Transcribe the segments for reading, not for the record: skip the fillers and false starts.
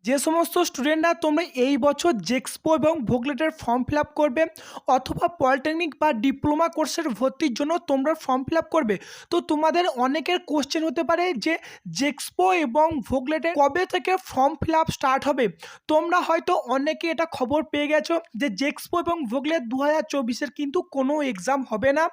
যে সমস্ত স্টুডেন্টরা তোমরা এই বছর জেক্সপো এবং ভোগলেটের ফর্ম ফিল আপ করবে অথবা পলিটেকনিক বা ডিপ্লোমা কোর্সের ভর্তির জন্য তোমরা ফর্ম ফিল আপ করবে, তো তোমাদের অনেকের কোশ্চেন হতে পারে যে জেক্সপো এবং ভোগলেটে কবে থেকে ফর্ম ফিল আপ স্টার্ট হবে। তোমরা হয়তো অনেকে এটা খবর পেয়ে গেছো যে জেক্সপো এবং ভোগলেট 2024-এর কিন্তু কোনো এক্সাম হবে না।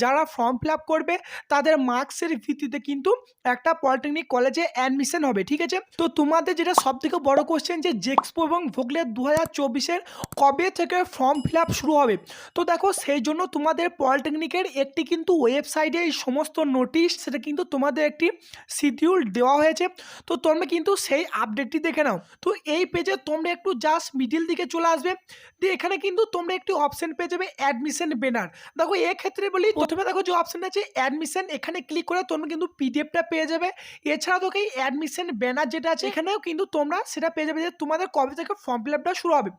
যারা ফর্ম ফিল আপ করবে তাদের মার্কসের ভিত্তিতে কিন্তু একটা পলিটেকনিক কলেজে অ্যাডমিশন হবে, ঠিক আছে। তো তোমাদের যেটা সব থেকে বড় কোশ্চেন যে জেক্সপো এবং ভোগলেট 2024-এর কবে থেকে ফর্ম ফিল আপ শুরু হবে। তো দেখো, সেই জন্য তোমাদের পলিটেকনিকের একটি কিন্তু ওয়েবসাইটে এই সমস্ত নোটিশ, সেটা কিন্তু তোমাদের একটি শিডিউল দেওয়া হয়েছে। তো তোমরা কিন্তু সেই আপডেটটি দেখে নাও। তো এই পেজে তোমরা একটু জাস্ট মিডিল দিকে চলে আসবে, দিয়ে এখানে কিন্তু তোমরা একটি অপশন পেয়ে যাবে অ্যাডমিশন ব্যানার। দেখো এক্ষেত্রে বলি, প্রথমে দেখো যে অপশন আছে অ্যাডমিশন, এখানে ক্লিক করে তোমরা কিন্তু পিডিএফটা পেয়ে যাবে। এছাড়া তোকে এই অ্যাডমিশন ব্যানার যেটা আছে এখানেও কিন্তু তোমরা সেটা পেয়ে যাবে যে তোমাদের কবে থেকে ফর্ম ফিল আপটা শুরু হবে।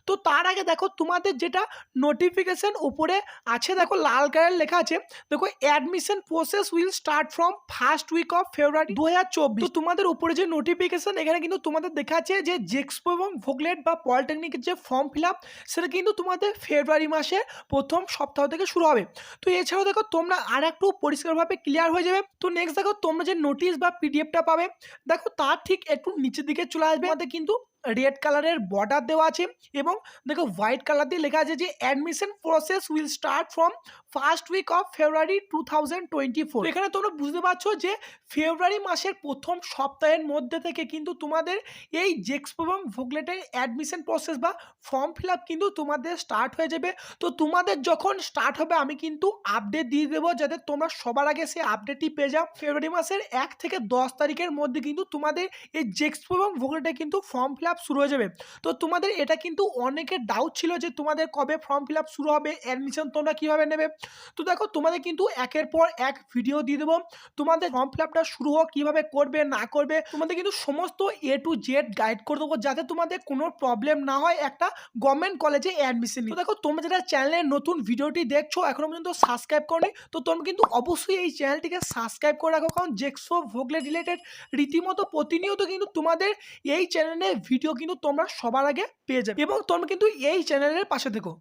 তো তার আগে দেখো তোমাদের যেটা নোটিফিকেশন উপরে আছে, দেখো লাল কালার লেখা আছে, দেখো admission process will start from first week of February 2024। তো তোমাদের উপরে যে নোটিফিকেশন এখানে কিন্তু তোমাদের দেখা আছে যে জেক্সপো এবং ভোগলেট বা পলিটেকনিকের যে ফর্ম ফিল আপ সেটা কিন্তু তোমাদের ফেব্রুয়ারি মাসের প্রথম সপ্তাহ থেকে শুরু হবে। তো এছাড়াও দেখো তোমরা আর একটু পরিষ্কারভাবে ক্লিয়ার হয়ে যাবে। তো নেক্সট দেখো তোমরা যে নোটিশ বা পিডিএফটা পাবে, দেখো তার ঠিক একটু নিচের দিকে চলে আসবে, আমাদের কিন্তু রেড কালারের বর্ডার দেওয়া আছে এবং দেখো হোয়াইট কালার দিয়ে লেখা আছে যে admission process will start from first week of February 2024। এখানে তোমরা বুঝতে পারছো যে ফেব্রুয়ারি মাসের প্রথম সপ্তাহের মধ্যে থেকে কিন্তু তোমাদের এই জেক্সপো এবং ভোগলেটের অ্যাডমিশন প্রসেস বা ফর্ম ফিল আপ কিন্তু তোমাদের স্টার্ট হয়ে যাবে। তো তোমাদের যখন স্টার্ট হবে আমি কিন্তু আপডেট দিয়ে দেবো, যাতে তোমরা সবার আগে সেই আপডেটটি পেয়ে যাও। ফেব্রুয়ারি মাসের 1 থেকে 10 তারিখের মধ্যে কিন্তু তোমাদের এই জেক্সপো এবং ভোগলেটে কিন্তু ফর্ম ফিল আপ শুরু হয়ে যাবে। তো তোমাদের এটা কিন্তু অনেকের ডাউট ছিল যে তোমাদের কবে ফর্ম ফিল আপ শুরু হবে, অ্যাডমিশন তোমরা কীভাবে নেবে। তো দেখো তোমাদের কিন্তু একের পর এক ভিডিও দিয়ে দেবো, তোমাদের ফর্ম ফিল আপটা শুরু হোক, কীভাবে করবে না করবে তোমাদের কিন্তু সমস্ত A to Z গাইড করে দেবো, যাতে তোমাদের কোনো প্রবলেম না হয় একটা গভর্নমেন্ট কলেজে অ্যাডমিশন নিয়ে। তো দেখো তোমরা যেটা চ্যানেলে নতুন ভিডিওটি দেখছো এখনো পর্যন্ত সাবস্ক্রাইব করনি, তো তোমরা কিন্তু অবশ্যই এই চ্যানেলটিকে সাবস্ক্রাইব করে রাখো, কারণ জেক্সপো ভোগলেট রিলেটেড রীতিমতো প্রতিনিয়ত কিন্তু তোমাদের এই চ্যানেলে ভিডিও কিন্তু তোমরা সবার আগে পেয়ে যাবে এবং তোমরা কিন্তু এই চ্যানেলের পাশে থেকো।